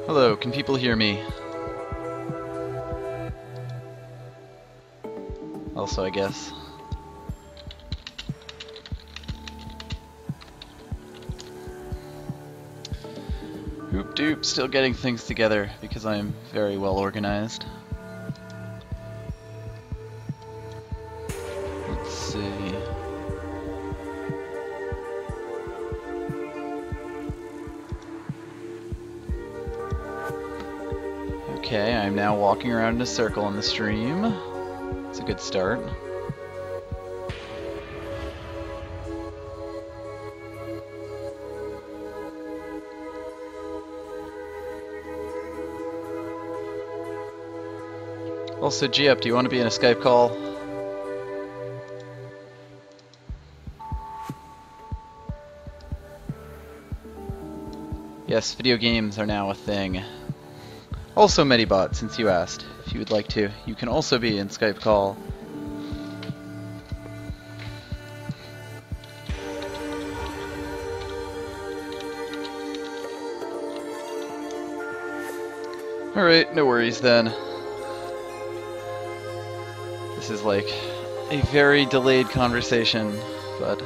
Hello, can people hear me? Also, I guess. Hoop doop, still getting things together because I'm very well organized. Let's see. Okay, I'm now walking around in a circle on the stream. It's a good start. Also, G-Up, do you want to be in a Skype call? Yes, video games are now a thing. Also, Medibot, since you asked, if you would like to, you can also be in Skype call. Alright, no worries then. This is like a very delayed conversation, but...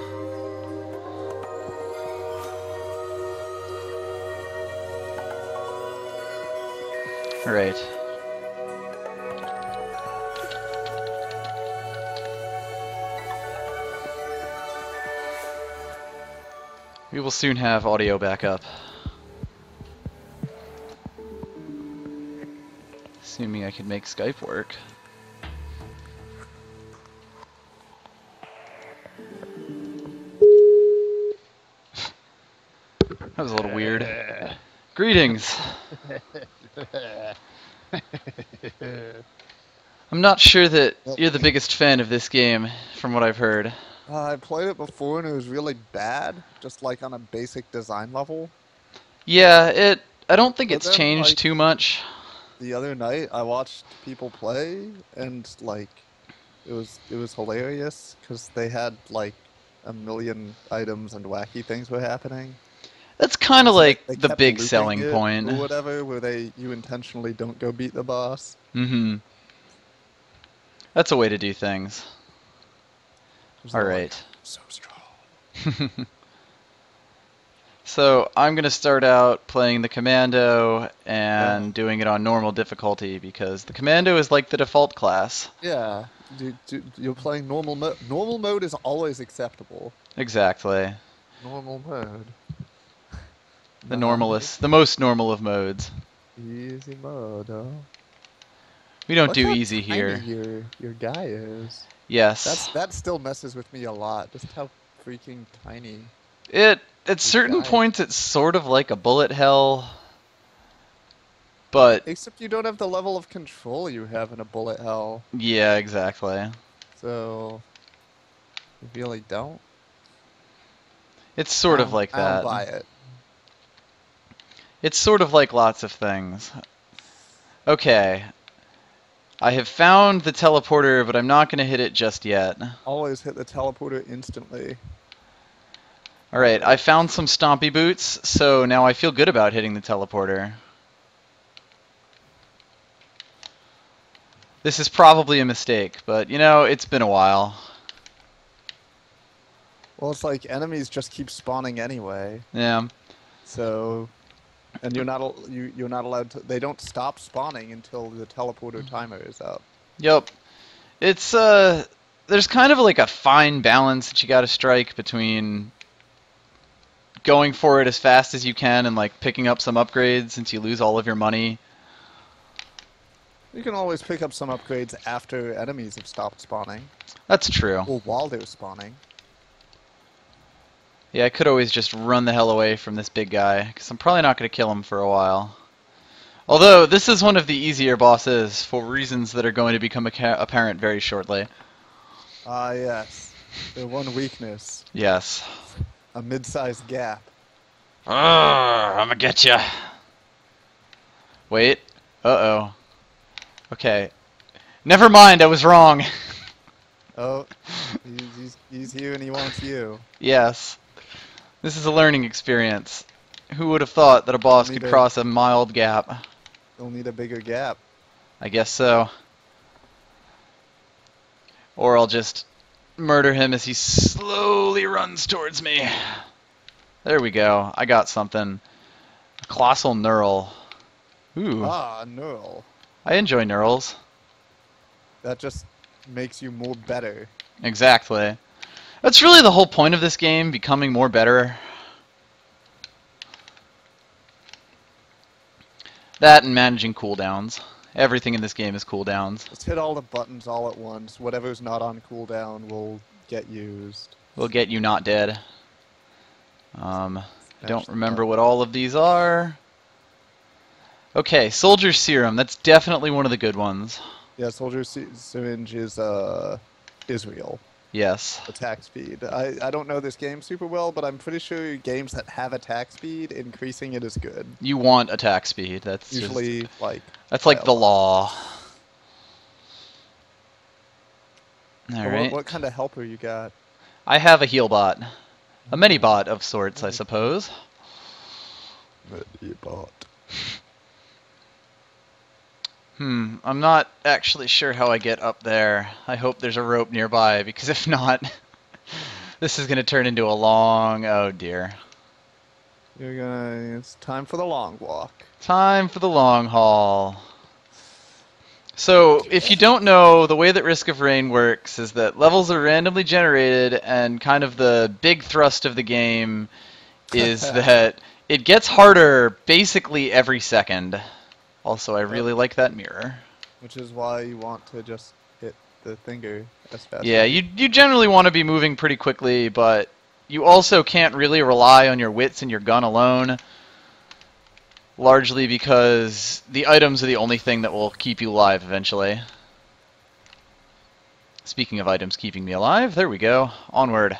Alright. We will soon have audio backup. Assuming I can make Skype work. That was a little weird. Greetings! I'm not sure that you're the biggest fan of this game, from what I've heard. I played it before and it was really bad, just like on a basic design level. Yeah, I don't think But it's then, changed like, too much. the other night I watched people play and like it was hilarious because they had like a million items and wacky things were happening. That's kind of So like they the kept big looping selling it point. or whatever, where you intentionally don't go beat the boss. Mm-hmm. That's a way to do things. Alright. So strong. So, I'm gonna start out playing the Commando and doing it on normal difficulty because the Commando is like the default class. Yeah, you're playing normal mode. Normal mode is always acceptable. Exactly. Normal mode. The Nice. normalist. The most normal of modes. Easy mode, huh? We don't Look do how easy tiny here. your guy is. Yes. That still messes with me a lot. Just how freaking tiny At your certain guy. points it's sort of like a bullet hell, but Except you don't have the level of control you have in a bullet hell. yeah, exactly. So you really don't. It's sort of like I don't that. buy it. It's sort of like lots of things. Okay. I have found the teleporter, but I'm not going to hit it just yet. Always hit the teleporter instantly. Alright, I found some stompy boots, so now I feel good about hitting the teleporter. This is probably a mistake, but you know, it's been a while. Well, it's like enemies just keep spawning anyway. Yeah. So, and you're not allowed to. They don't stop spawning until the teleporter timer is up. Yep. It's there's kind of like a fine balance that you got to strike between going for it as fast as you can and like picking up some upgrades since you lose all of your money. You can always pick up some upgrades after enemies have stopped spawning, That's true. or while they're spawning. Yeah, I could always just run the hell away from this big guy, because I'm probably not going to kill him for a while. Although, this is one of the easier bosses, for reasons that are going to become apparent very shortly. Ah, yes. Their one weakness. Yes. A mid-sized gap. I'm gonna get ya. Wait. Uh-oh. Okay. Never mind, I was wrong. Oh, he's here and he wants you. Yes. This is a learning experience. Who would have thought that a boss You'll could need a cross a mild gap? you'll need a bigger gap. I guess so. Or I'll just murder him as he slowly runs towards me. There we go. I got something. A colossal knurl. Ooh. Ah, neural. I enjoy knurls. That just makes you more better. Exactly. That's really the whole point of this game, becoming more better. That and managing cooldowns. Everything in this game is cooldowns. Just hit all the buttons all at once. Whatever's not on cooldown will get used. Will get you not dead. I don't Smash the remember button. what all of these are. Okay, Soldier Serum. That's definitely one of the good ones. Yeah, Soldier Syringe is Israel. Yes. Attack speed. I don't know this game super well, but I'm pretty sure games that have attack speed, increasing it is good. You want attack speed. That's Usually, like... that's like the law. All But right. what kind of helper you got? I have a heal bot. A mini bot of sorts, I suppose. Bot. I'm not actually sure how I get up there. I hope there's a rope nearby, because if not, this is going to turn into a long... Oh, dear. It's time for the long walk. Time for the long haul. So, if you don't know, the way that Risk of Rain works is that levels are randomly generated, and kind of the big thrust of the game is that it gets harder basically every second. Also, I really like that mirror. Which is why you want to just hit the finger as fast Yeah, as you generally want to be moving pretty quickly, but you also can't really rely on your wits and your gun alone. Largely because the items are the only thing that will keep you alive eventually. Speaking of items keeping me alive, there we go. Onward.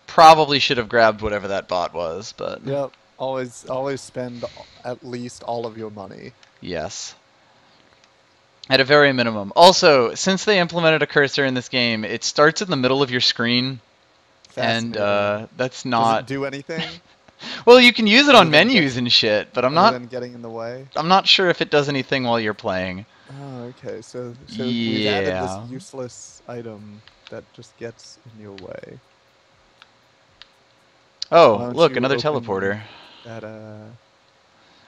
Probably should have grabbed whatever that bot was, but... Yep. Always spend at least all of your money. Yes. At a very minimum. Also, since they implemented a cursor in this game, it starts in the middle of your screen. And that's not... Does it do anything? Well, you can use it on Other than menus and shit, but other than getting in the way? I'm not sure if it does anything while you're playing. Oh, okay. So we've added Yeah. this useless item that just gets in your way. Why Oh, don't look, you another open teleporter. That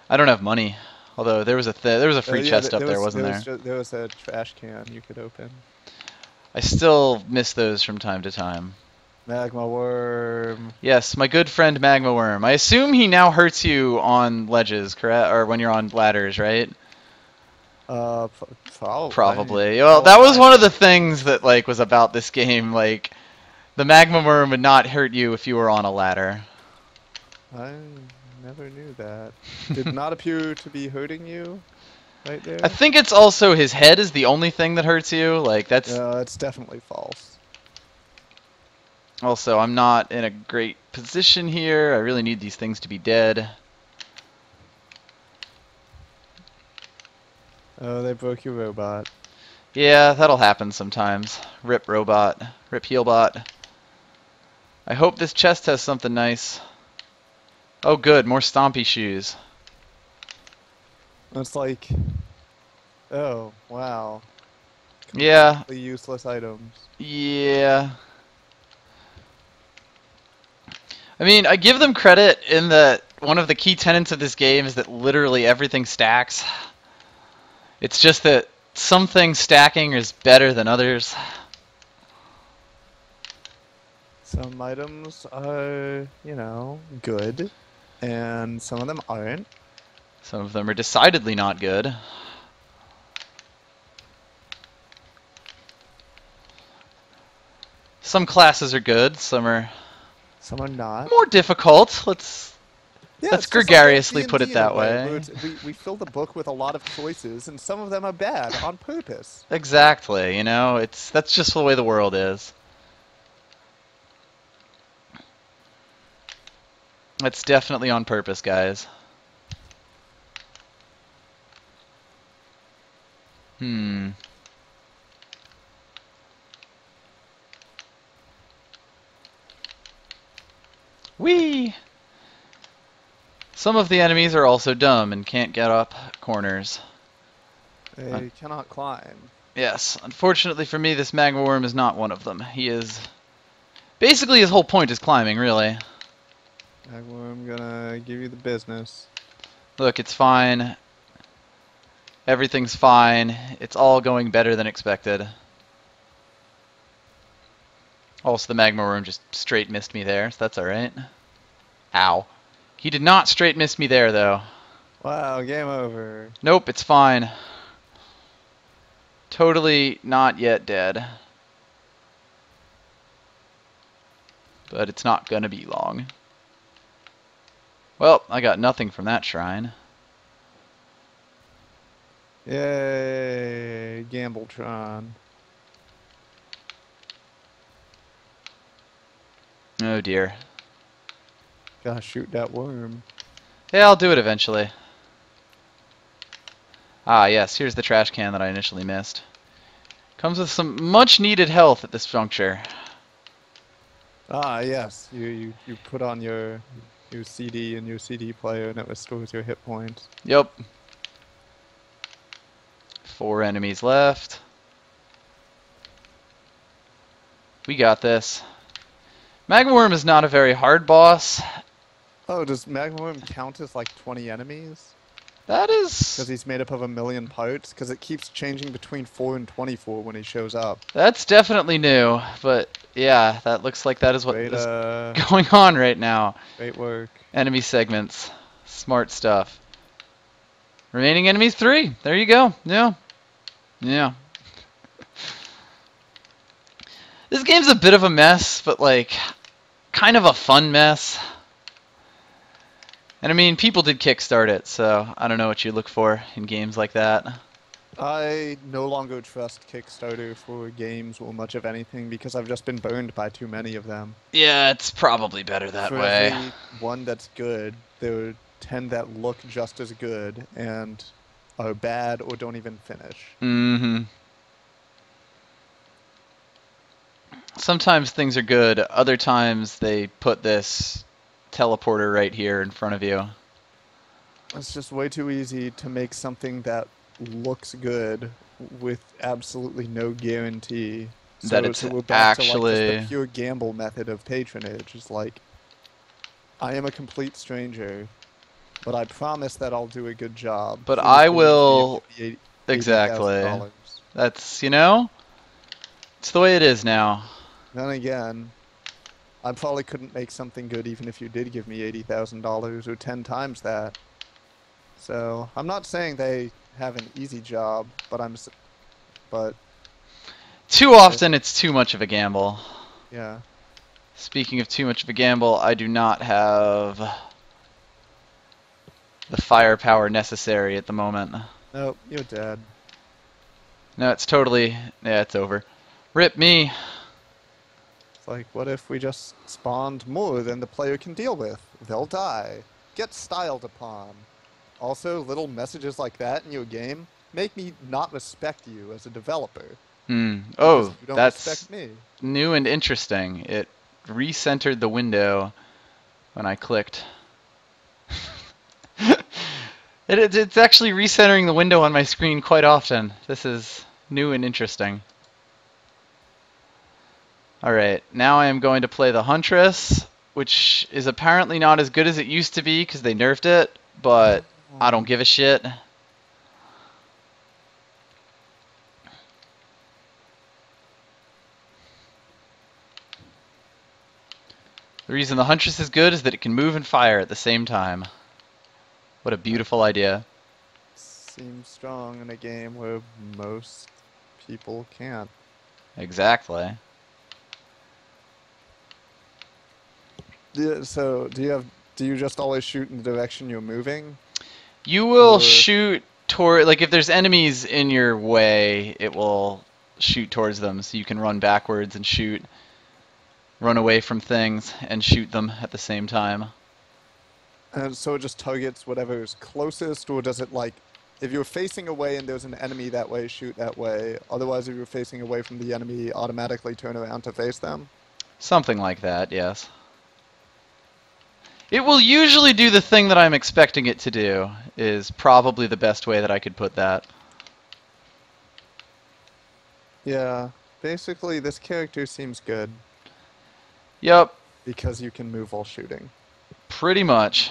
I don't have money. Although there was a free yeah, chest up there, wasn't there? There was a trash can you could open. I still miss those from time to time. Magma worm. Yes, my good friend Magma Worm. I assume he now hurts you on ledges, correct? Or when you're on ladders, right? Probably. Probably. Well, that was one of the things that was about this game. Like, the Magma Worm would not hurt you if you were on a ladder. I never knew that. Did not appear to be hurting you, right there. I think it's also his head is the only thing that hurts you. Like, that's... it's definitely false. Also, I'm not in a great position here. I really need these things to be dead. Oh, they broke your robot. Yeah, that'll happen sometimes. Rip robot. Rip healbot. I hope this chest has something nice. Oh good, more stompy shoes. It's like... Oh, wow. Yeah. Completely useless items. Yeah. I mean, I give them credit in that one of the key tenets of this game is that literally everything stacks. It's just that some things stacking is better than others. Some items are, good, and some of them aren't. Some of them are decidedly not good. Some classes are good, some are not. more difficult. Let's Yeah, Let's it's just like gregariously D&D put it in a that where way. we fill the book with a lot of choices, and some of them are bad on purpose. Exactly, that's just the way the world is. That's definitely on purpose, guys. Whee! Some of the enemies are also dumb and can't get up corners. They cannot climb. Yes, unfortunately for me, this magma worm is not one of them. He is... Basically, his whole point is climbing, really. I'm gonna give you the business. Look, it's fine. Everything's fine. It's all going better than expected. Also, the magma worm just straight missed me there, so that's alright. Ow. He did not straight miss me there, though. Wow, game over. Nope, it's fine. Totally not yet dead. But it's not gonna be long. Well, I got nothing from that shrine. Yay, Gambletron. Oh dear. Gotta shoot that worm. Yeah, I'll do it eventually. Ah, yes, here's the trash can that I initially missed. Comes with some much needed health at this juncture. Ah, yes. You put on your CD and your CD player and it restores your hit points. Yep. 4 enemies left. We got this. Magma Worm is not a very hard boss. Oh, does Magma Worm count as like 20 enemies? That Because is... he's made up of a million parts? Because it keeps changing between 4 and 24 when he shows up. That's definitely new, but yeah, that looks like that is what Great, is going on right now. great work. Enemy segments. Smart stuff. Remaining enemies 3. There you go. Yeah. Yeah. This game's a bit of a mess, but like, kind of a fun mess. And I mean, people did kickstart it, so I don't know what you look for in games like that. I no longer trust Kickstarter for games or much of anything because I've just been burned by too many of them. Yeah, it's probably better that For way. every one that's good, there are 10 that look just as good and are bad or don't even finish. Mm-hmm. Sometimes things are good, other times they put this teleporter right here in front of you. It's just way too easy to make something that looks good with absolutely no guarantee. That it's so we're back to like actually... just the pure gamble method of patronage. It's like, I am a complete stranger, but I promise that I'll do a good job. But Please I believe me and will... give me Exactly. $80,000. That's, you know, it's the way it is now. Then again, I probably couldn't make something good even if you did give me $80,000 or 10 times that. So I'm not saying they have an easy job, but Too often it's too much of a gamble. yeah. Speaking of too much of a gamble, I do not have the firepower necessary at the moment. Nope, you're dead. No, it's totally... Yeah, it's over. Rip me. It's like, what if we just spawned more than the player can deal with? They'll die. Get styled upon. Also, little messages like that in your game make me not respect you as a developer. Hmm. Because Oh, you don't that's respect me. new and interesting. It recentered the window when I clicked. It's actually recentering the window on my screen quite often. This is new and interesting. Alright, now I am going to play the Huntress, which is apparently not as good as it used to be because they nerfed it, but I don't give a shit. The reason the Huntress is good is that it can move and fire at the same time. What a beautiful idea. Seems strong in a game where most people can't. Exactly. So, do you just always shoot in the direction you're moving? You will Or- shoot toward, like if there's enemies in your way, it will shoot towards them, so you can run backwards and shoot, run away from things and shoot them at the same time. And so it just targets whatever's closest, or does it like, if you're facing away and there's an enemy that way, shoot that way. Otherwise, if you're facing away from the enemy, automatically turn around to face them? Something like that, yes. It will usually do the thing that I'm expecting it to do, is probably the best way that I could put that. Yeah, basically this character seems good Yep, because you can move while shooting. pretty much.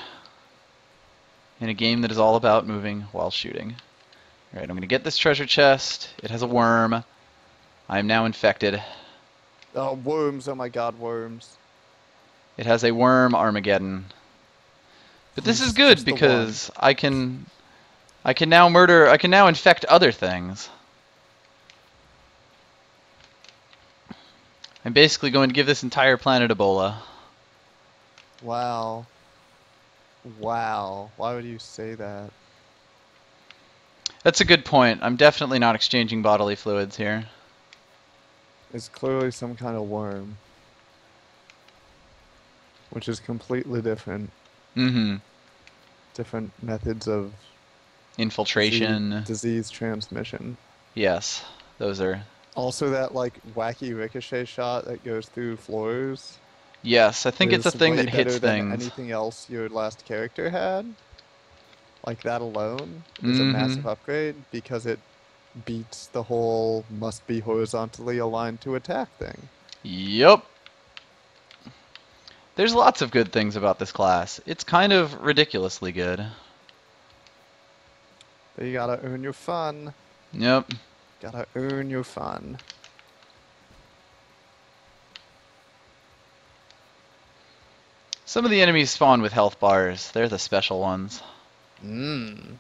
In a game that is all about moving while shooting. Alright, I'm going to get this treasure chest. It has a worm. I am now infected. Oh, worms, oh my god, worms. It has a worm Armageddon. But this is good Just the one. because I can now infect other things. I'm basically going to give this entire planet Ebola. Wow. Wow. Why would you say that? That's a good point. I'm definitely not exchanging bodily fluids here. It's clearly some kind of worm. Which is completely different. Mm-hmm. Different methods of Infiltration. disease transmission. Yes, those are... Also that, like, wacky ricochet shot that goes through floors Yes, I think it's a is thing way that hits better than things. anything else your last character had. Like, that alone is a Mm-hmm. massive upgrade because it beats the whole must be horizontally aligned to attack thing. Yup. There's lots of good things about this class. It's kind of ridiculously good. But you gotta earn your fun. Yep. Gotta earn your fun. Some of the enemies spawn with health bars. They're the special ones. Mmm.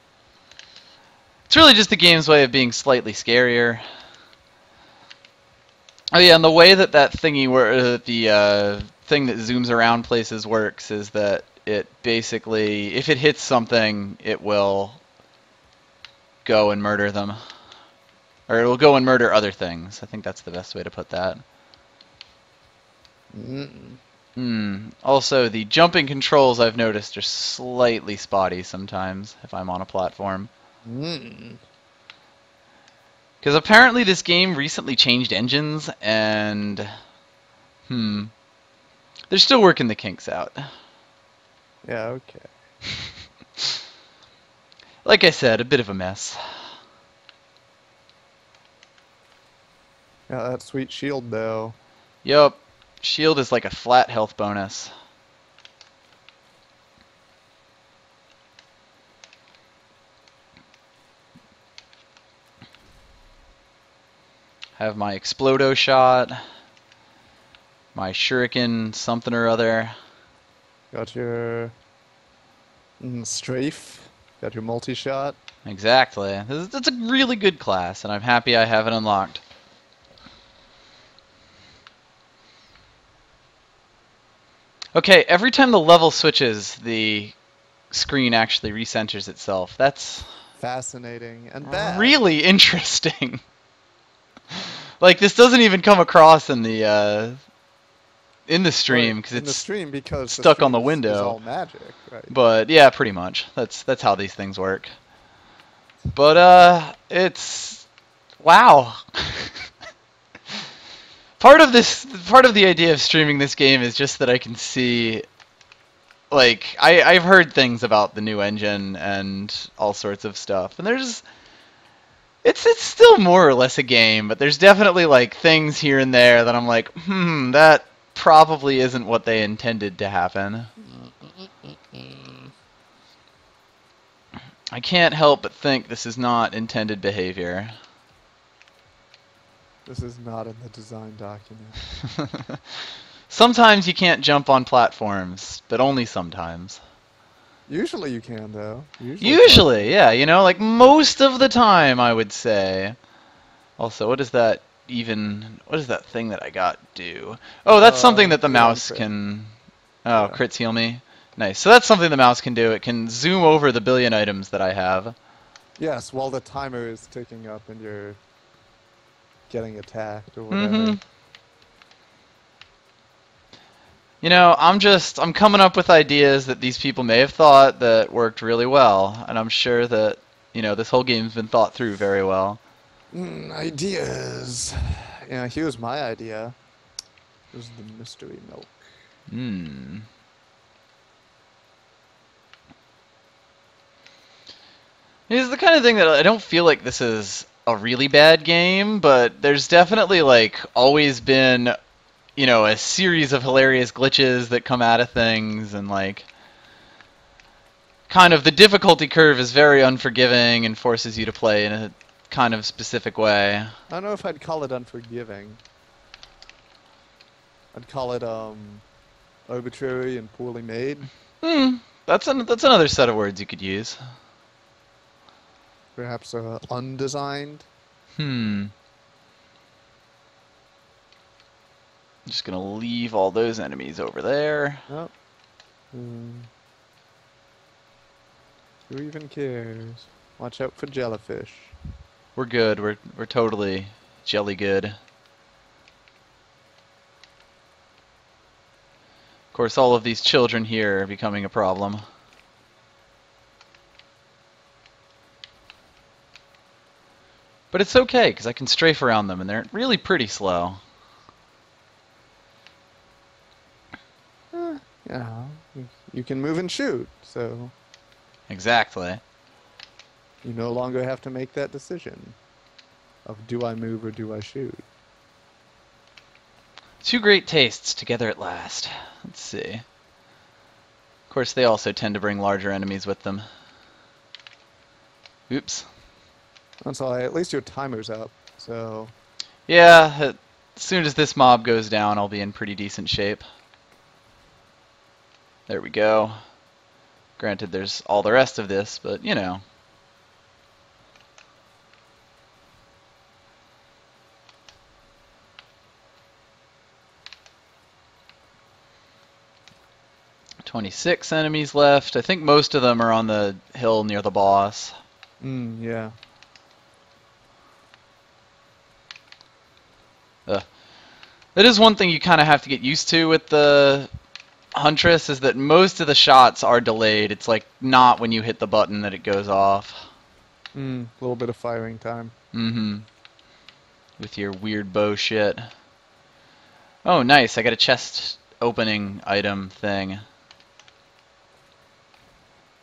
It's really just the game's way of being slightly scarier. Oh yeah, and the way that thingy where the thing that zooms around places works is that it basically, if it hits something, it will go and murder them. Or it will go and murder other things. I think that's the best way to put that. Also, the jumping controls I've noticed are slightly spotty sometimes if I'm on a platform. Because apparently this game recently changed engines, and they're still working the kinks out. Yeah, okay. Like I said, a bit of a mess. Yeah, that sweet shield though. Yup. Shield is like a flat health bonus. Have my Explodo shot. My Shuriken something or other. Got your strafe. Got your multi-shot. Exactly. It's a really good class, and I'm happy I have it unlocked. Okay, every time the level switches, the screen actually recenters itself. That's Fascinating and bad. really interesting. Like, this doesn't even come across in the stream because In the it's stream because the stuck on stream the is window. all magic, right? But yeah, pretty much. That's how these things work. But it's wow. Part of the idea of streaming this game is just that I can see, like, I've heard things about the new engine and all sorts of stuff, and it's still more or less a game, but there's definitely like things here and there that I'm like, that probably isn't what they intended to happen. I can't help but think this is not intended behavior. This is not in the design document. Sometimes you can't jump on platforms, but only sometimes. Usually you can, though. Usually, yeah, like most of the time, I would say. Also, what does that thing that I got do? Oh, that's something that the hit on mouse crit. can... Yeah. Oh, crits heal me? Nice. So that's something the mouse can do. It can zoom over the billion items that I have. Yes, while the timer is ticking up and you're getting attacked or whatever. I'm coming up with ideas that these people may have thought that worked really well, and I'm sure that, this whole game's been thought through very well. Ideas. Yeah, here's my idea. This is the mystery milk. It's the kind of thing that I don't feel like this is a really bad game, but there's definitely like always been, a series of hilarious glitches that come out of things, and like kind of the difficulty curve is very unforgiving and forces you to play in a kind of specific way. I don't know if I'd call it unforgiving. I'd call it arbitrary and poorly made. That's another set of words you could use. Perhaps undesigned. I'm just gonna leave all those enemies over there. Oh. Who even cares? Watch out for jellyfish. We're good. We're totally jelly good. Of course, all of these children here are becoming a problem. But it's okay, because I can strafe around them, and they're really pretty slow. Yeah, you can move and shoot, so Exactly. you no longer have to make that decision of do I move or do I shoot. Two great tastes together at last. Let's see. Of course, they also tend to bring larger enemies with them. Oops. That's all right. At least your timer's up, so Yeah, as soon as this mob goes down, I'll be in pretty decent shape. There we go. Granted, there's all the rest of this, but, 26 enemies left. I think most of them are on the hill near the boss. yeah. That is one thing you kind of have to get used to with the Huntress, is that most of the shots are delayed. It's like not when you hit the button that it goes off. A little bit of firing time. With your weird bow shit. Oh, nice. I got a chest opening item thing.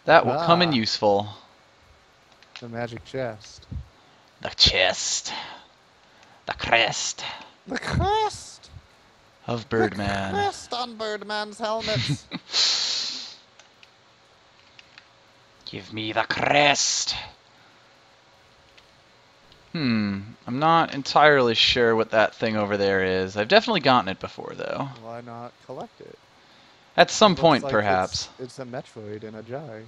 That will come in useful. The magic chest. The chest. The crest. The crest! Of Birdman. The crest on Birdman's helmet. Give me the crest. I'm not entirely sure what that thing over there is. I've definitely gotten it before, though. Why not collect it? At some Looks point, like perhaps. It's a Metroid in a jar.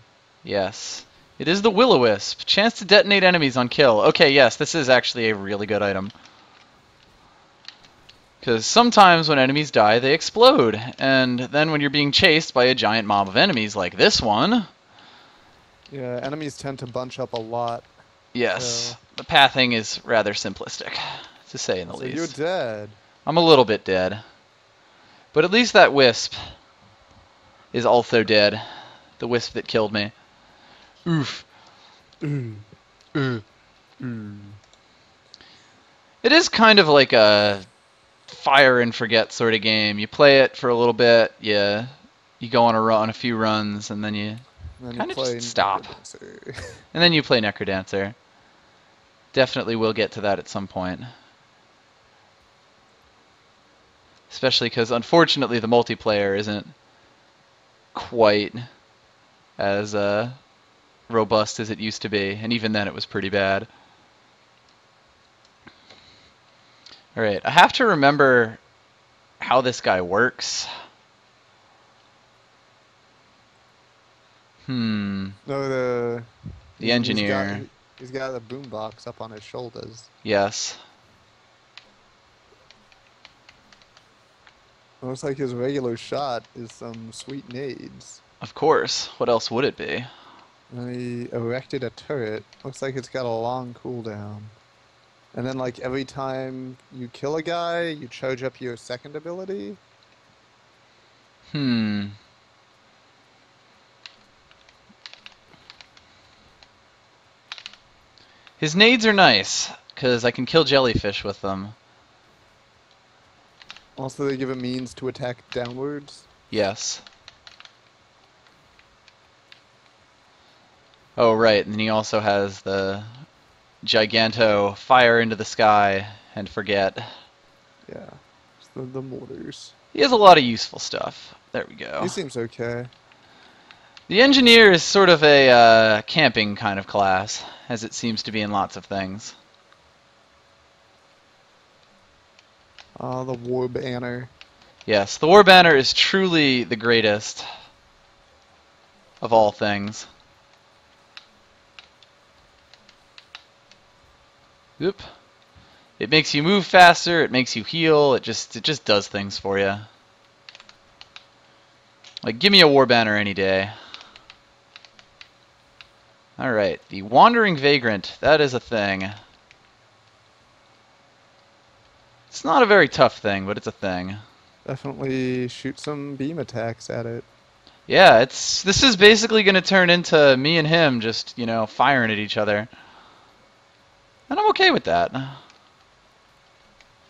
Yes. It is the Will-O-Wisp. Chance to detonate enemies on kill. Okay, yes, this is actually a really good item. Because sometimes when enemies die, they explode. And then when you're being chased by a giant mob of enemies like this one... Yeah, enemies tend to bunch up a lot. Yes, so... the pathing is rather simplistic, to say in the least. You're dead. I'm a little bit dead. But at least that wisp is also dead. The wisp that killed me. Oof. It is kind of like a fire and forget sort of game. You play it for a little bit, you go on a few runs, and then you kind of just stop. And then you play Necrodancer. Definitely will get to that at some point. Especially because, unfortunately, the multiplayer isn't quite as robust as it used to be. And even then, it was pretty bad. Alright, I have to remember how this guy works. No, the engineer. He's got the boombox up on his shoulders. Yes. Looks like his regular shot is some sweet nades. Of course. What else would it be? And he erected a turret. Looks like it's got a long cooldown. And then, like, every time you kill a guy, you charge up your second ability. His nades are nice, because I can kill jellyfish with them. Also, they give a means to attack downwards. Yes. Oh, right, and then he also has the Giganto fire into the sky and forget. Yeah, it's the mortars. He has a lot of useful stuff. There we He go. seems okay. The engineer is sort of a camping kind of class, as it seems to be in lots of things. The war banner. Yes, the War Banner is truly the greatest of all things. Oop. It makes you move faster, it makes you heal, it just does things for you. Like, give me a War Banner any day. Alright, the Wandering Vagrant, that is a thing. It's not a very tough thing, but it's a thing. Definitely shoot some beam attacks at it. Yeah, this is basically going to turn into me and him just, firing at each other. And I'm okay with that. I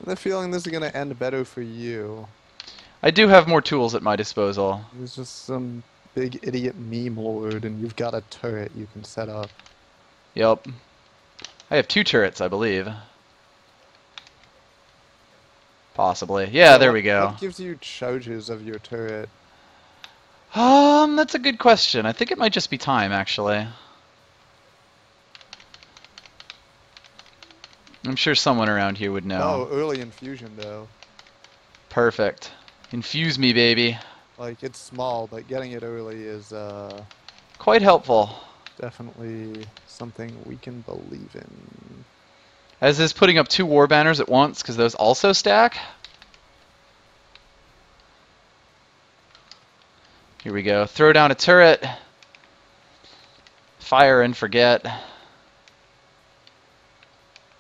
have a feeling this is gonna end better for you. I do have more tools at my disposal. There's just some big idiot meme lord, and you've got a turret you can set up. Yep. I have 2 turrets, I believe. Possibly. Yeah, So there we go. What gives you charges of your turret? That's a good question. I think it might just be time, actually. I'm sure someone around here would know. Oh, early infusion though. Perfect. Infuse me, baby. Like, it's small, but getting it early is Quite helpful. definitely something we can believe in. As is putting up 2 war banners at once, because those also stack. Here we go. Throw down a turret. Fire and forget.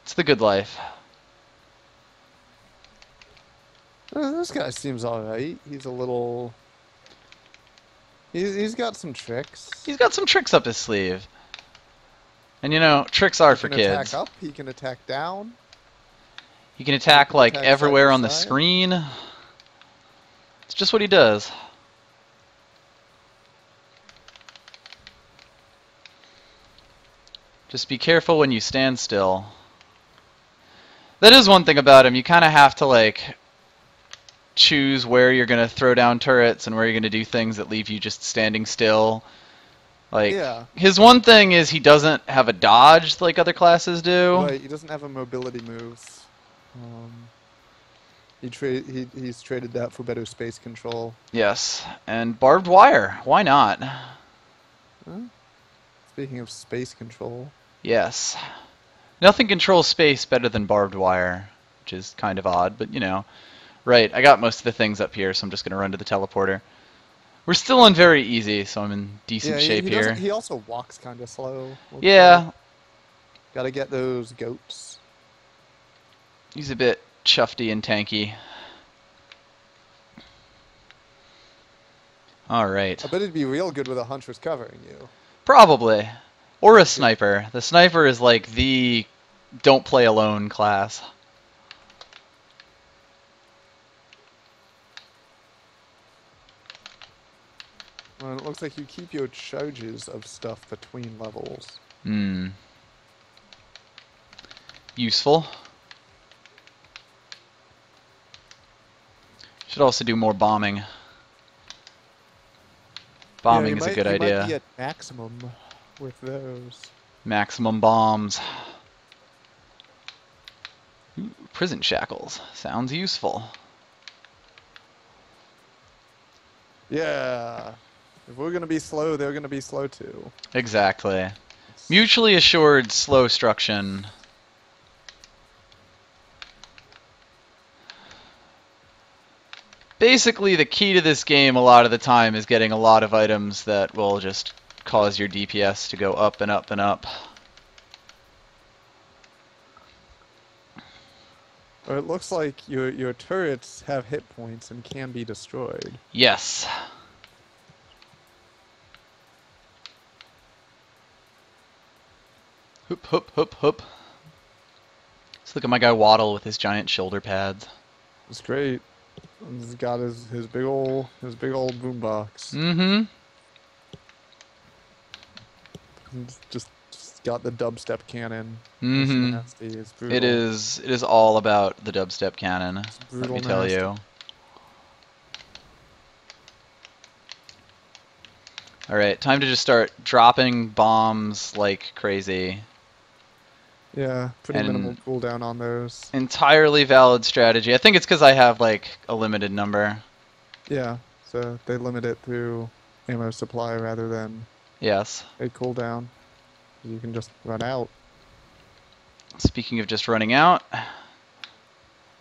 It's the good life. This guy seems alright. He's a little... He's got some tricks. He's got some tricks up his sleeve. And tricks are for He can kids. attack up, he can attack down. He can attack like attack everywhere side to on the side. screen. It's just what he does. Just be careful when you stand still. That is one thing about him. You kind of have to choose where you're going to throw down turrets and where you're going to do things that leave you just standing still. Yeah. His one thing is he doesn't have a dodge like other classes do. Right, he doesn't have a mobility move. He's traded that for better space control. Yes, and barbed wire. Why not? Huh? Speaking of space control. Yes. Nothing controls space better than barbed wire, which is kind of odd, but Right, I got most of the things up here, so I'm just going to run to the teleporter. We're still on very easy, so I'm in decent shape here. He also walks kind of slow. Yeah. Gotta get those goats. He's a bit chuffy and tanky. Alright. I bet it'd be real good with a huntress covering you. Probably. Or a sniper. The sniper is like the don't play alone class. Well, it looks like you keep your charges of stuff between levels. Useful. Should also do more bombing. Bombing is a good idea. You might be at maximum with those. Maximum bombs. Ooh, prison shackles. Sounds useful. Yeah. If we're gonna be slow, they're gonna be slow too. Exactly. Mutually assured slow struction. Basically, the key to this game a lot of the time is getting a lot of items that will just cause your DPS to go up and up and up. Or it looks like your turrets have hit points and can be destroyed. Yes. Hoop, hoop, hoop, hoop. Let's look at my guy Waddle with his giant shoulder pads. It's great. And he's got his big old boombox. Mm-hmm. And just got the dubstep cannon. It's Mm-hmm. nasty. It's It brutal. is. It is all about the dubstep cannon. It's Let me brutal tell nasty. you. All right, time to just start dropping bombs like crazy. Yeah, pretty minimal And cooldown on those. entirely valid strategy. I think it's because I have like a limited number. Yeah, so they limit it through ammo supply rather than Yes. a cooldown. You can just run out. Speaking of just running out,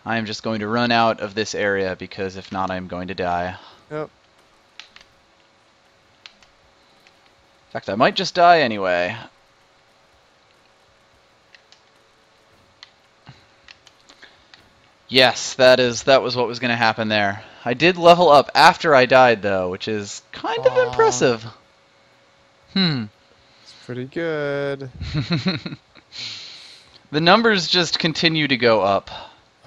I am just going to run out of this area because if not, I'm going to die. In Yep. fact, I might just die anyway. Yes, that was what was going to happen there. I did level up after I died though, which is kind of Aw, impressive. Hmm. it's pretty good. The numbers just continue to go up.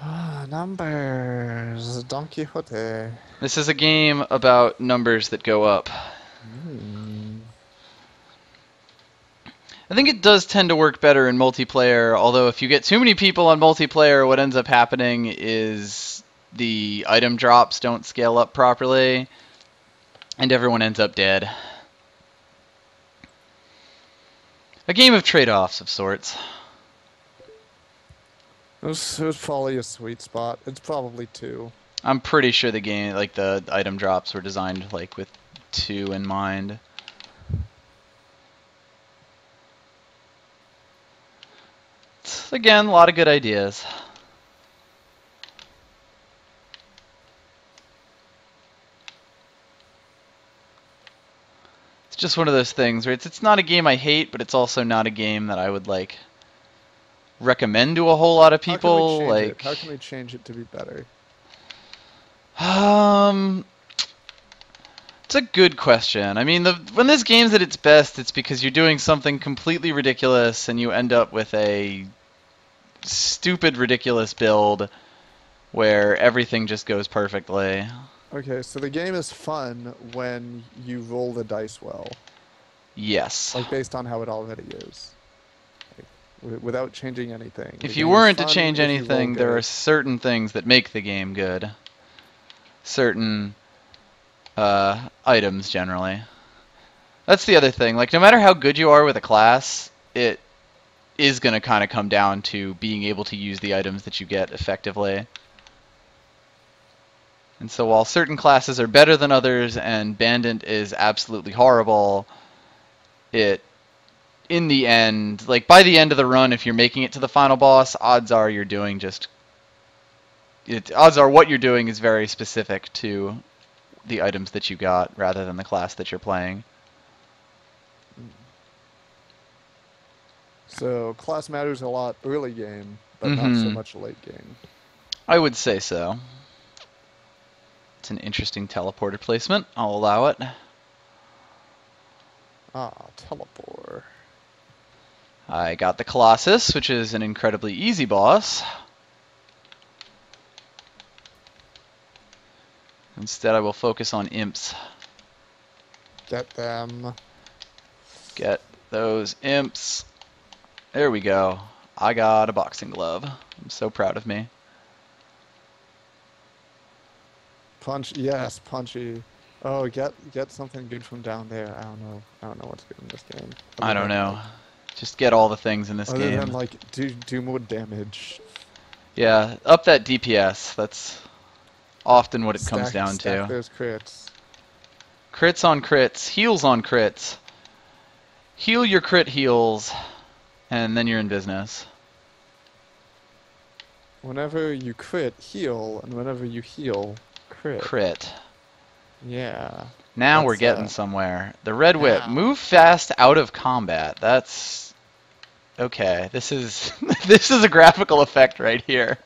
Ah, numbers. Don Quixote. This is a game about numbers that go up. Hmm. I think it does tend to work better in multiplayer, although if you get too many people on multiplayer, what ends up happening is the item drops don't scale up properly, and everyone ends up dead. A game of trade-offs of sorts. It was probably a sweet spot. It's probably two. I'm pretty sure the game, like the item drops, were designed like with two in mind. Again, a lot of good ideas. It's just one of those things where it's not a game I hate, but it's also not a game that I would like recommend to a whole lot of How can we people. change it? Like, How can we change it to be better? um, it's a good question. I mean, when this game's at its best, it's because you're doing something completely ridiculous and you end up with a stupid, ridiculous build where everything just goes perfectly. Okay, so the game is fun when you roll the dice well, Yes. like based on how it already is, like without changing anything. The If you game is weren't to fun change if you roll anything, there are good. certain things that make the game good. Certain items, generally. That's the other thing. Like, no matter how good you are with a class, it is going to kind of come down to being able to use the items that you get effectively. And so while certain classes are better than others and Bandit is absolutely horrible, it, in the end, like by the end of the run, if you're making it to the final boss, odds are you're doing just, odds are what you're doing is very specific to the items that you got rather than the class that you're playing. Mm. So class matters a lot early game, but not so Mm-hmm. much late game. I would say so. It's an interesting teleporter placement. I'll allow it. Ah, teleport. I got the Colossus, which is an incredibly easy boss. Instead, I will focus on imps. Get them. Get those imps. There we go. I got a boxing glove. I'm so proud of me. Punch. Yes, punchy. Oh, get something good from down there. I don't know. I don't know what's good in this game I other don't than know. Just get all the things in this game. like do more damage. Yeah, up that DPS. That's often what it comes down Stack to. those crits. Crits on crits, heals on crits. Heal your crit heals, and then you're in business. Whenever you crit, heal, and whenever you heal, crit. Crit. Yeah. Now we're That's getting somewhere. The Red Whip. now. Move fast out of combat. That's okay. This is this is a graphical effect right here.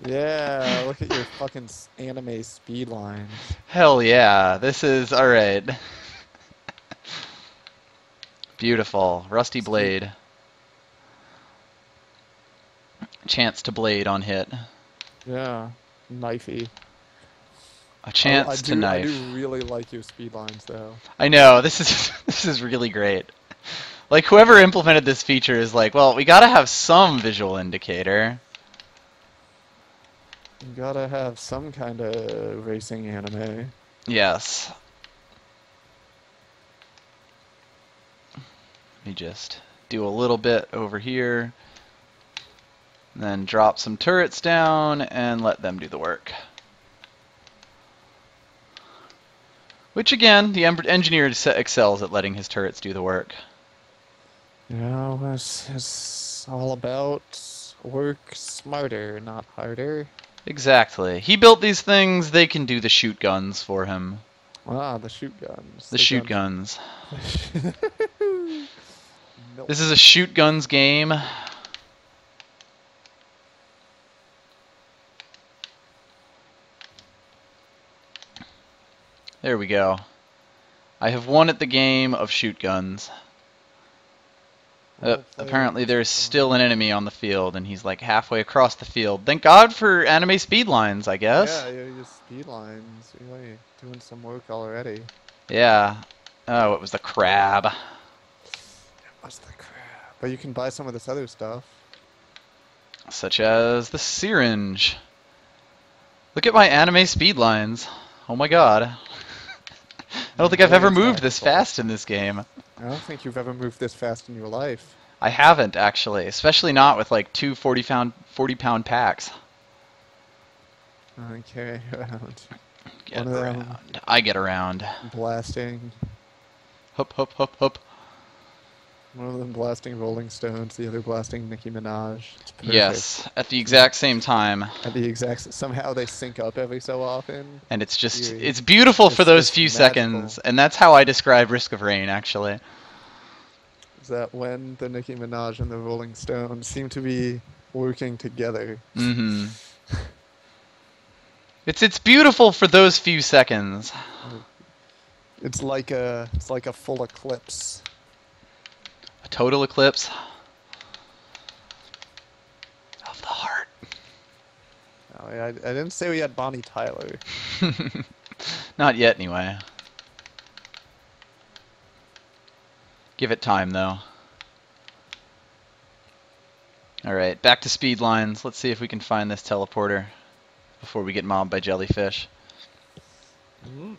Yeah, look at your fucking anime speed lines. Hell yeah. This is all right. Beautiful. Rusty Sweet. Blade. Chance to blade on hit. Yeah. Knifey. A chance to I do knife. really like your speed lines, though. I know, this is this is really great. Like, whoever implemented this feature is like, well, we gotta have some visual indicator. You gotta have some kind of racing anime. Yes. Let me just do a little bit over here. Then drop some turrets down and let them do the work. Which, again, the engineer excels at letting his turrets do the work. You know, it's all about work smarter, not harder. Exactly. He built these things, they can do the shoot guns for him. Ah, the shoot guns. The shoot guns. Milk. This is a shoot guns game. There we go. I have won at the game of shoot guns. Apparently there's still an enemy on the field, and he's like halfway across the field. Thank God for anime speed lines, I guess. Yeah, you use speed lines. You're really doing some work already. Yeah. Oh, it was the crab. What's the crap? But you can buy some of this other stuff. Such as the syringe. Look at my anime speed lines. Oh my god. I don't think I've ever moved this fast in this game. I don't think you've ever moved this fast in your life. I haven't, actually. Especially not with like two 40-pound packs. I carry around. Get One of them around. I get around. blasting. Hup, hup, hup, hup. One of them blasting Rolling Stones, the other blasting Nicki Minaj. It's perfect. Yes, at the exact same time. At the exact somehow they sync up every so often. And it's just, Eerie. it's beautiful for It's those just few magical. seconds. And that's how I describe Risk of Rain, actually. Is that when the Nicki Minaj and the Rolling Stones seem to be working together. Mm-hmm. It's beautiful for those few seconds. It's like a full eclipse. A total eclipse of the heart. Oh, yeah, I didn't say we had Bonnie Tyler. Not yet, anyway. Give it time, though. Alright, back to speed lines. Let's see if we can find this teleporter before we get mobbed by jellyfish. No.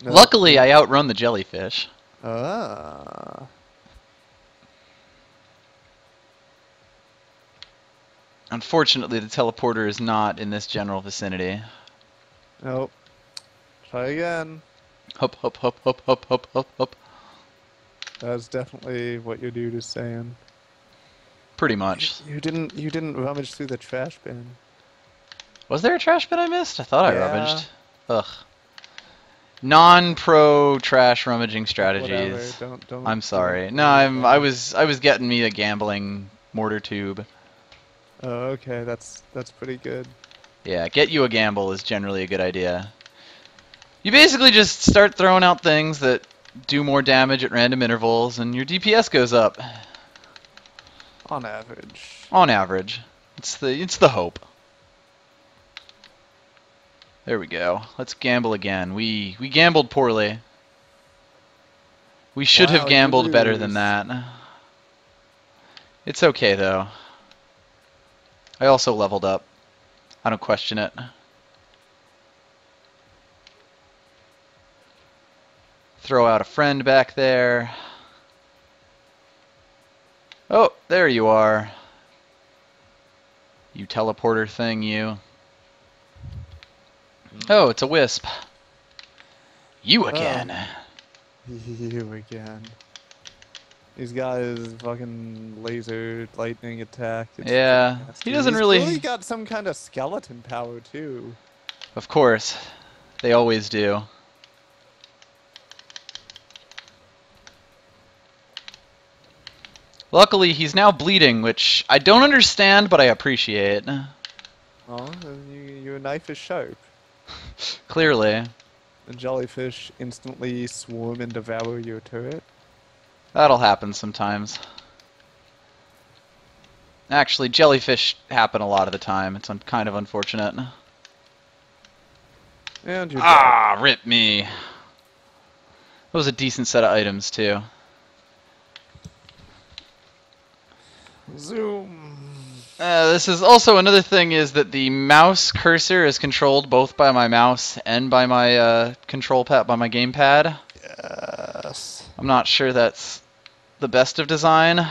Luckily, I outrun the jellyfish. Ah. Unfortunately, the teleporter is not in this general vicinity. Nope. Try again. Hop, hop, hop, hop, hop, hop, hop, hop. That's definitely what your dude is saying. Pretty much. You didn't rummage through the trash bin. Was there a trash bin I missed? I thought I Yeah. rummaged. Ugh. Non-pro trash rummaging strategies. Whatever. Don't. I'm sorry. No, I was getting me a gambling mortar tube. Oh, okay. That's pretty good. Yeah, get you a gamble is generally a good idea. You basically just start throwing out things that do more damage at random intervals, and your DPS goes up. On average. On average. It's the hope. There we go. Let's gamble again. We gambled poorly. We should Wow, have you gambled better lose. than that. It's okay, though. I also leveled up. I don't question it. Throw out a friend back there. Oh, there you are. You teleporter thing, you. Oh, it's a wisp. You again. You again. He's got his fucking laser lightning attack. It's Yeah, pretty nasty. he doesn't He's really- clearly got some kind of skeleton power too. Of course. They always do. Luckily, he's now bleeding, which I don't understand, but I appreciate. Oh, your knife is sharp. Clearly. The jellyfish instantly swarm and devour your turret. That'll happen sometimes. Actually, jellyfish happen a lot of the time. It's kind of unfortunate. And you're dead. Ah, rip me. That was a decent set of items, too. Zoom. This is also another thing is that the mouse cursor is controlled both by my mouse and by my control pad, by my gamepad. Yes. I'm not sure that's the best of design.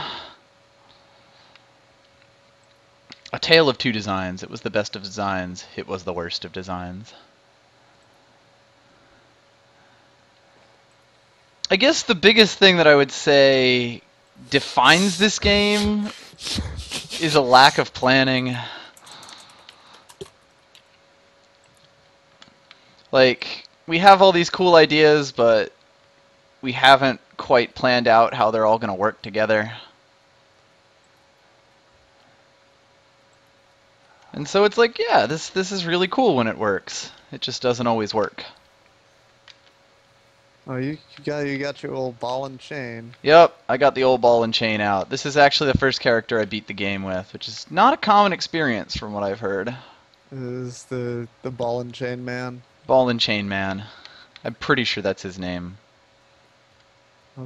A tale of two designs. It was the best of designs. It was the worst of designs. I guess the biggest thing that I would say defines this game is a lack of planning. Like, we have all these cool ideas, but we haven't quite planned out how they're all going to work together. And so it's like, yeah, this is really cool when it works. It just doesn't always work. Oh, you got your old ball and chain. Yep, I got the old ball and chain out. This is actually the first character I beat the game with, which is not a common experience from what I've heard. Is the ball and chain man? Ball and chain man. I'm pretty sure that's his name.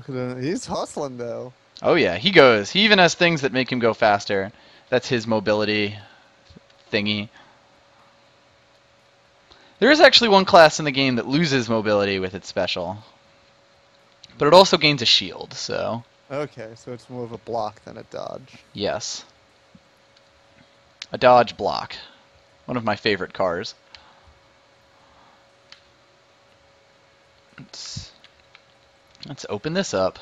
He's hustling though. Oh yeah, he goes. He even has things that make him go faster. That's his mobility thingy. There is actually one class in the game that loses mobility with its special. But it also gains a shield, so... Okay, so it's more of a block than a dodge. Yes. A dodge block. One of my favorite cars. Let's open this up.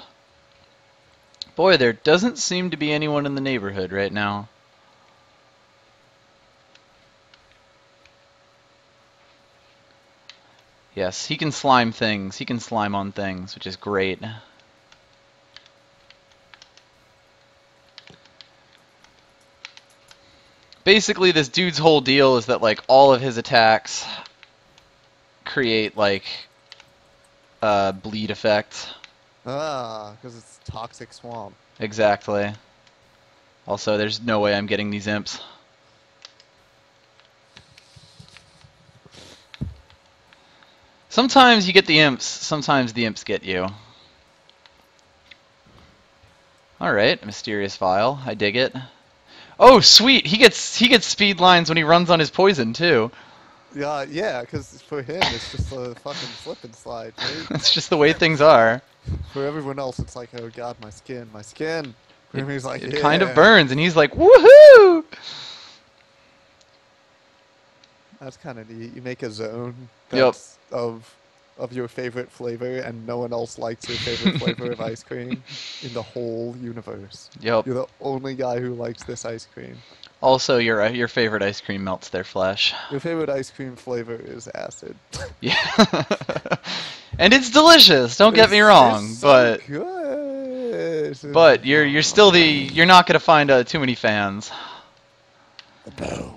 Boy, there doesn't seem to be anyone in the neighborhood right now. Yes, he can slime things. He can slime on things, which is great. Basically, this dude's whole deal is that, like, all of his attacks create, like, bleed effect. Ah, because it's toxic swamp. Exactly. Also, there's no way I'm getting these imps. Sometimes you get the imps, sometimes the imps get you. Alright, mysterious vial. I dig it. Oh, sweet! He gets speed lines when he runs on his poison, too. Yeah, because for him, it's just a fucking slip and slide, right? That's just the way things are. For everyone else, it's like, oh god, my skin, my skin. For him, he's like, It yeah. kind of burns, and he's like, woohoo! That's kind of neat. You make a zone Yep. that's of your favorite flavor, and no one else likes your favorite flavor of ice cream in the whole universe. Yep. You're the only guy who likes this ice cream. Also, your favorite ice cream melts their flesh. Your favorite ice cream flavor is acid. Yeah. And it's delicious, don't get me wrong, It's so but good. you're still you're not going to find too many fans. The bones.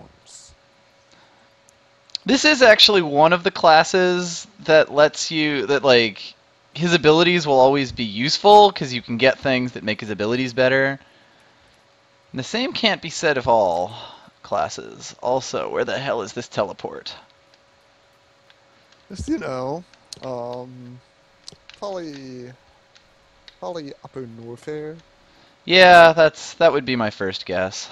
This is actually one of the classes that lets you like his abilities will always be useful because you can get things that make his abilities better. And the same can't be said of all classes. Also, where the hell is this teleport? Just, probably Upper Norfair. Yeah, that would be my first guess.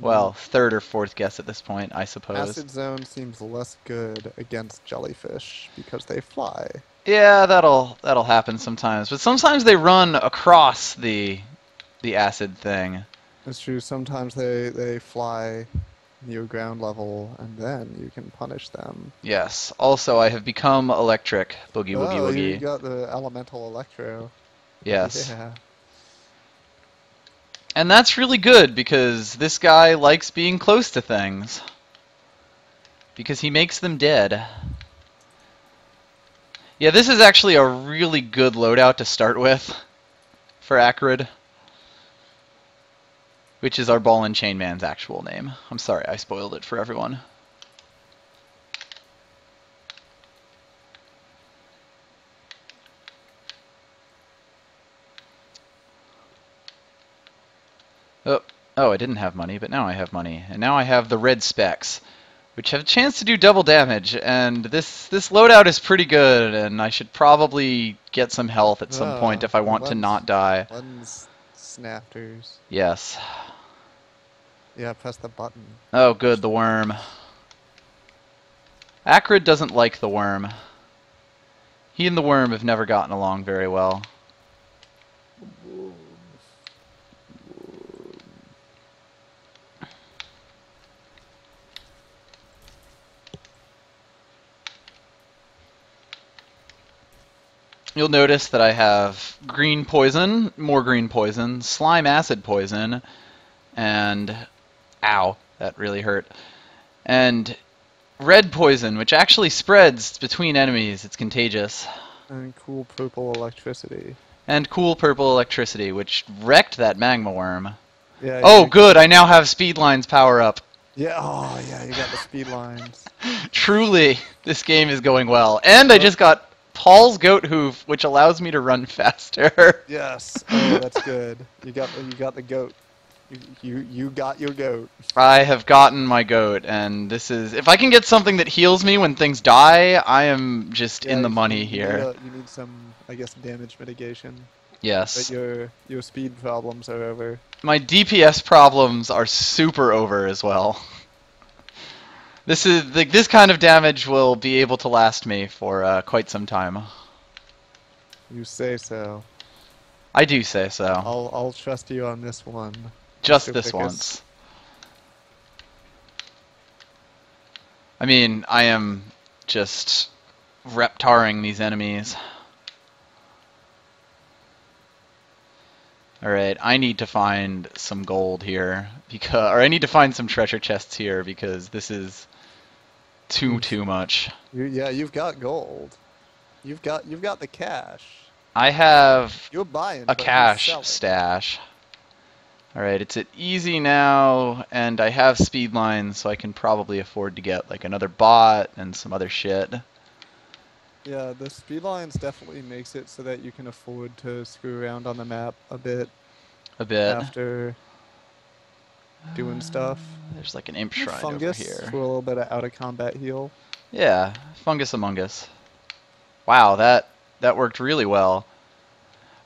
Well, third or fourth guess at this point, I suppose. Acid Zone seems less good against jellyfish because they fly. Yeah, that'll happen sometimes, but sometimes they run across the acid thing. It's true, sometimes they fly near ground level, and then you can punish them. Yes. Also, I have become electric. Boogie woogie Oh, you woogie. got the elemental electro. Yes. Yeah. And that's really good because this guy likes being close to things. Because he makes them dead. Yeah, this is actually a really good loadout to start with for Acrid. Which is our Ball and Chain Man's actual name. I'm sorry, I spoiled it for everyone. Oh, I didn't have money, but now I have money. And now I have the red specs, which have a chance to do double damage. And this loadout is pretty good, and I should probably get some health at some point if I want to not die. Lens snafters. Yes. Yeah, press the button. Oh, good, the worm. Acrid doesn't like the worm. He and the worm have never gotten along very well. You'll notice that I have green poison, more green poison, slime acid poison, and ow, that really hurt. And red poison, which actually spreads between enemies. It's contagious. And cool purple electricity. And cool purple electricity, which wrecked that magma worm. Yeah. Oh, good, I now have speed lines power up. Yeah, oh yeah, you got the speed lines. Truly, this game is going well. And I just got Paul's goat hoof, which allows me to run faster. Yes. Oh, that's good. You got the goat. You got your goat. I have gotten my goat, and this is... If I can get something that heals me when things die, I am just in the money here. You need some, I guess, damage mitigation. Yes. But your speed problems are over. My DPS problems are super over as well. This is this kind of damage will be able to last me for quite some time. You say so. I do say so. I'll trust you on this one. Just Mr. this Vicas. once. I mean, I am just reptaring these enemies. Alright, I need to find some gold here, or I need to find some treasure chests here, because this is too much. Yeah, you've got gold. You've got the cash. I have You're buying a but you're cash selling. stash. Alright, it's at easy now, and I have speed lines, so I can probably afford to get like another bot and some other shit. Yeah, the speed lines definitely makes it so that you can afford to screw around on the map a bit. After doing stuff. There's like an imp shrine fungus over here. for a little bit of out of combat heal. Yeah, fungus among us. Wow, that worked really well.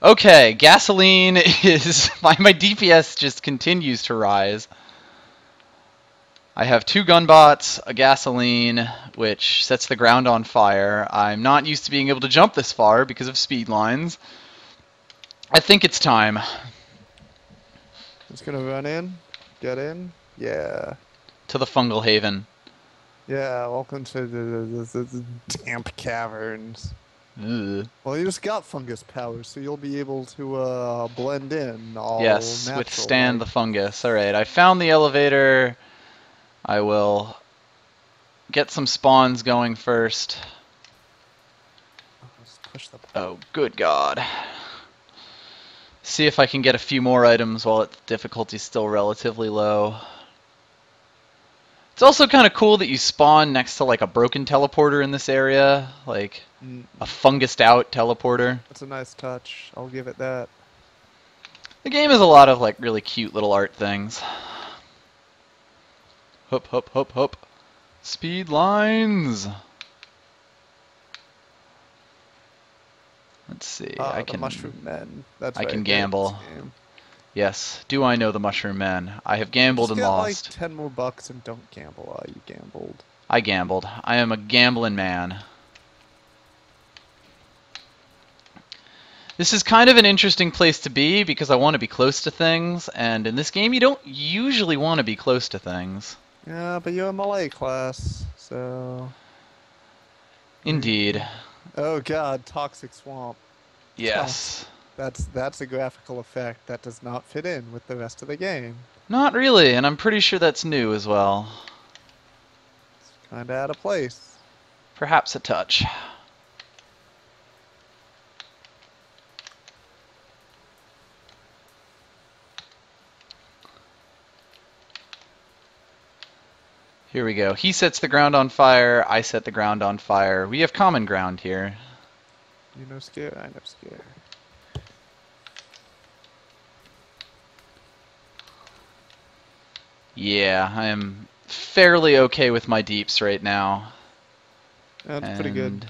Okay, gasoline is... my DPS just continues to rise. I have 2 gunbots, a gasoline, which sets the ground on fire. I'm not used to being able to jump this far because of speed lines. I think it's time. Just gonna run in, get in, yeah. To the fungal haven. Yeah, welcome to the damp caverns. Ugh. Well, you just got fungus powers, so you'll be able to blend in all Yes, natural, withstand the like. fungus. Alright, I found the elevator. I will get some spawns going first. Let's push the Oh, good God. See if I can get a few more items while its difficulty's still relatively low. It's also kind of cool that you spawn next to like a broken teleporter in this area, like a fungused out teleporter. That's a nice touch. I'll give it that. The game has a lot of like really cute little art things. Hup, hup, hup, hup. Speed lines. Let's see. I The can mushroom men. That's I right, can they're in gamble. this game. Yes. Do I know the mushroom men? I have gambled Just and get lost. like 10 more bucks and don't gamble. You gambled. I gambled. I am a gambling man. This is kind of an interesting place to be because I want to be close to things, and in this game you don't usually want to be close to things. Yeah, but you're a Malay class, so. Indeed. Oh God, toxic swamp. Yes. That's a graphical effect that does not fit in with the rest of the game. Not really, and I'm pretty sure that's new as well. It's kind of out of place. Perhaps a touch. Here we go. He sets the ground on fire, I set the ground on fire. We have common ground here. You know scare, I know scare. Yeah, I am fairly okay with my deeps right now. That's pretty good. And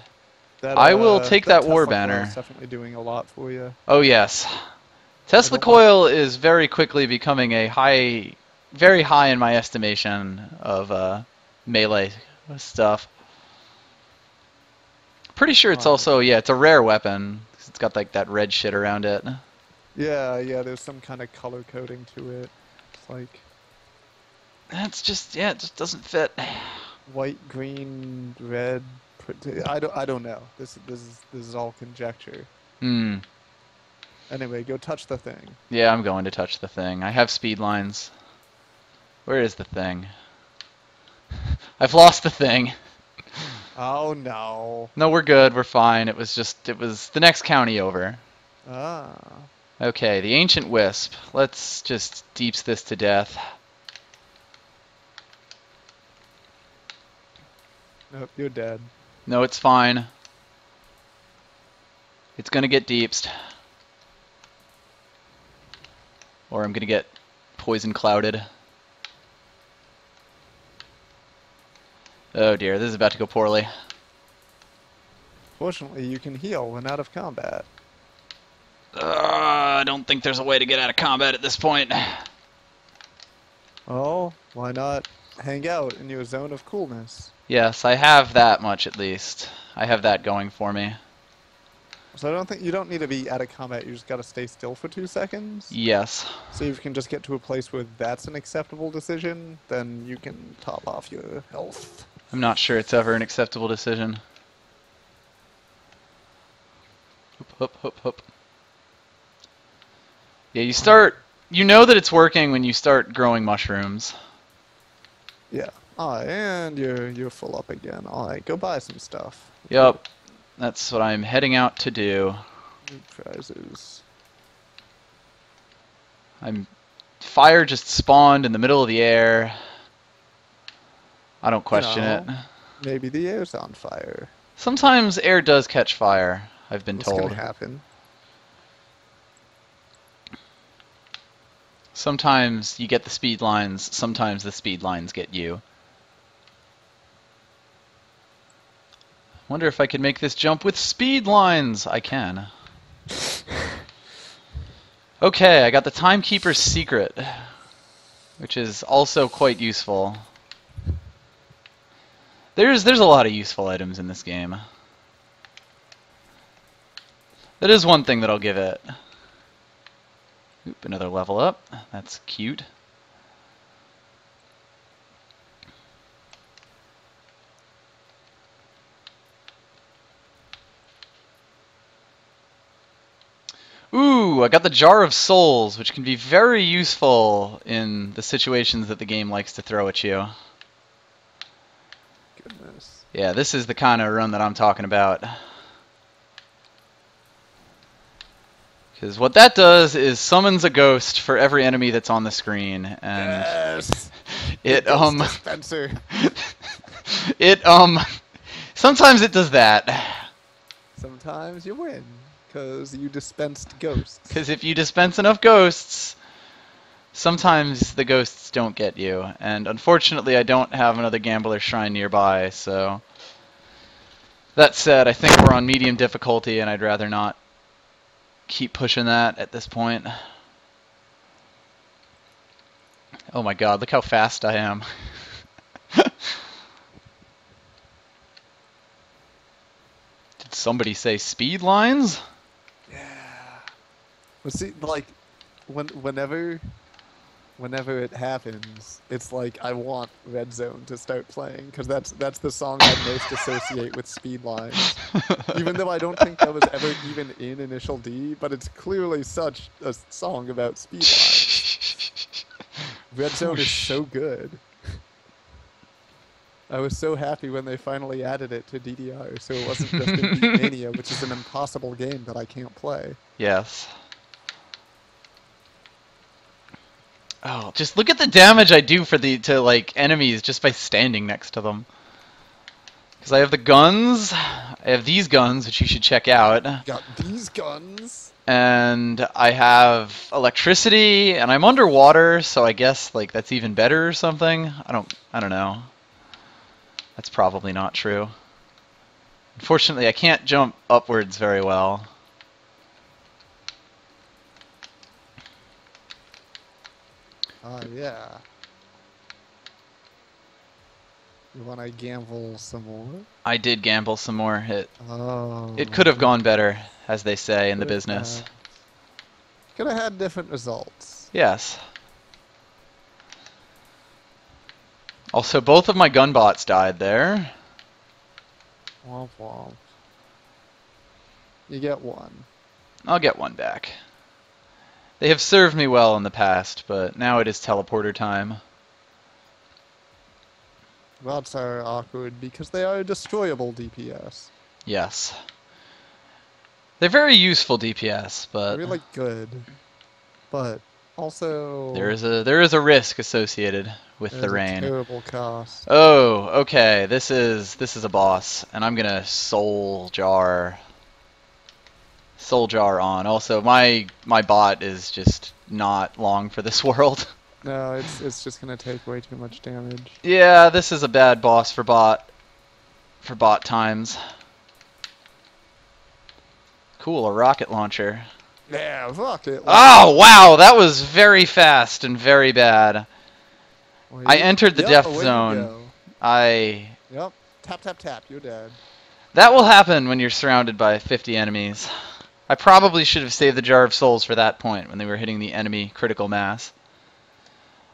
That I will take that that war Tesla coil is banner. definitely doing a lot for you. Oh yes. I Tesla don't want. coil is very quickly becoming a very high in my estimation of melee stuff. Pretty sure it's also, yeah, it's a rare weapon. 'Cause it's got like that red shit around it. Yeah, yeah. There's some kind of color coding to it. It's like That's just, yeah, it just doesn't fit. white, green, red. I don't know. This is all conjecture. Hmm. Anyway, go touch the thing. Yeah, I'm going to touch the thing. I have speed lines. Where is the thing? I've lost the thing. Oh no. No, we're good. We're fine. It was the next county over. Ah. Okay, the Ancient Wisp. Let's just deeps this to death. Nope, you're dead. No, it's fine. It's gonna get deepsed. Or I'm gonna get poison clouded. Oh dear, this is about to go poorly. Fortunately, you can heal when out of combat. I don't think there's a way to get out of combat at this point. Oh, why not hang out in your zone of coolness? Yes, I have that much at least. I have that going for me. So I don't think you don't need to be out of combat. You just gotta stay still for 2 seconds. Yes. So if you can just get to a place where that's an acceptable decision, then you can top off your health. I'm not sure it's ever an acceptable decision. Hoop, hoop, hoop, hoop. Yeah, you know that it's working when you start growing mushrooms. Yeah. Alright, and you're full up again. Alright, go buy some stuff. Yep. That's what I'm heading out to do. New prizes. Fire just spawned in the middle of the air. I don't question it. Maybe the air's on fire. Sometimes air does catch fire, I've been What's told. gonna happen? Sometimes you get the speed lines, sometimes the speed lines get you. Wonder if I could make this jump with speed lines. I can. Okay, I got the Timekeeper's Secret, which is also quite useful. There's a lot of useful items in this game. That is one thing that I'll give it. Oop, another level up. That's cute. Ooh, I got the Jar of Souls, which can be very useful in the situations that the game likes to throw at you. Goodness. Yeah, this is the kind of run that I'm talking about. Because what that does is summons a ghost for every enemy that's on the screen, and yes! it Ghost dispenser. it sometimes it does that. Sometimes you win, because you dispensed ghosts. Because if you dispense enough ghosts, sometimes the ghosts don't get you. And unfortunately, I don't have another Gambler Shrine nearby, so... That said, I think we're on medium difficulty, and I'd rather not keep pushing that at this point. Oh my god, look how fast I am. Did somebody say speed lines? Yeah. But see, like, whenever it happens, it's like I want Red Zone to start playing, because that's the song I most associate with speed lines. Even though I don't think that was ever even in Initial D, but it's clearly such a song about speed lines. Red Zone is so good. I was so happy when they finally added it to DDR, so it wasn't just in Beatmania, which is an impossible game that I can't play. Yes. Oh, just look at the damage I do to like enemies just by standing next to them. Because I have the guns, I have these guns, which you should check out. Got these guns. And I have electricity, and I'm underwater, so I guess like that's even better or something. I don't know. That's probably not true. Unfortunately, I can't jump upwards very well. Yeah. You want to gamble some more? I did gamble some more. Oh. It could have gone better, as they say in the business. Could have had different results. Yes. Also, both of my gun bots died there. Womp womp. You get one. I'll get one back. They have served me well in the past, but now it is teleporter time. Bots are awkward because they are destroyable DPS. Yes. They're very useful DPS, but Really good. But also there is a risk associated with the rain. Terrible cost. Oh, okay. This is a boss, and I'm gonna soul jar on. Also, my bot is just not long for this world. No, it's just gonna take way too much damage. Yeah, this is a bad boss for bot times. Cool, a rocket launcher. Yeah, rocket launcher. Oh, wow, that was very fast and very bad. I entered the death zone. Yep. Tap, tap, tap. You're dead. That will happen when you're surrounded by 50 enemies. I probably should have saved the Jar of Souls for that point when they were hitting the enemy critical mass.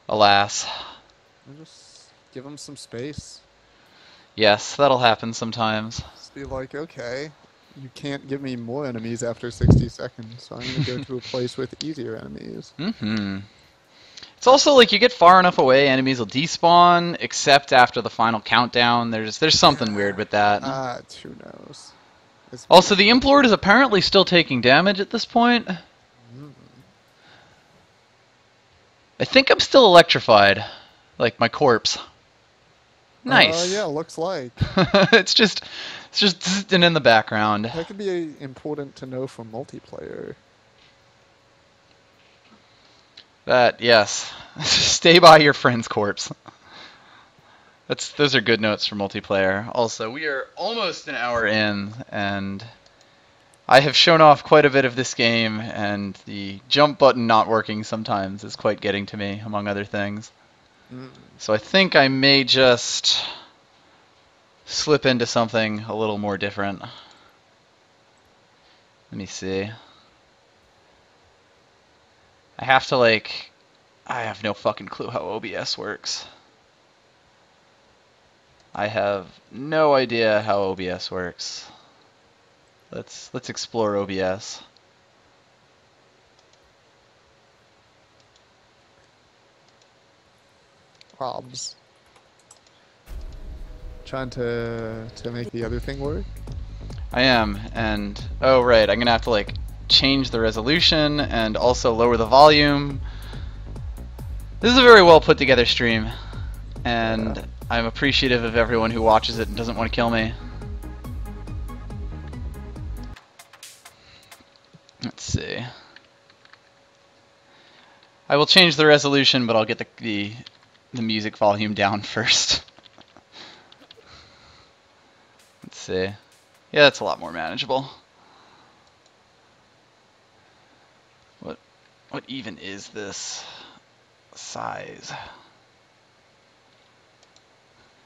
Alas. Just give them some space. Yes, that'll happen sometimes. Just be like, okay, you can't give me more enemies after 60 seconds, so I'm going to go to a place with easier enemies. Mm-hmm. It's also like you get far enough away, enemies will despawn, except after the final countdown. There's something weird with that. Who knows? Also, the Imp Lord is apparently still taking damage at this point. I think I'm still electrified, like my corpse. Nice. Yeah, looks like. it's just in the background. That could be important to know for multiplayer. That, yes. Stay by your friend's corpse. Those are good notes for multiplayer. Also, we are almost an hour in, and I have shown off quite a bit of this game, and the jump button not working sometimes is quite getting to me, among other things. So I think I may just slip into something a little more different. Let me see. I have no fucking clue how OBS works. I have no idea how OBS works. Let's explore OBS. Probs. Trying to make the other thing work? I am, and oh right, I'm gonna have to like change the resolution and also lower the volume. This is a very well put together stream, and I'm appreciative of everyone who watches it and doesn't want to kill me. Let's see. I will change the resolution, but I'll get the music volume down first. Let's see. Yeah, that's a lot more manageable. What even is this size?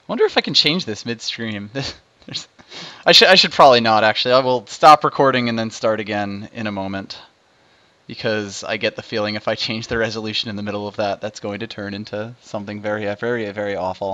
Wonder if I can change this midstream. I should probably not, actually. I will stop recording and then start again in a moment, because I get the feeling if I change the resolution in the middle of that, that's going to turn into something very, very, very awful.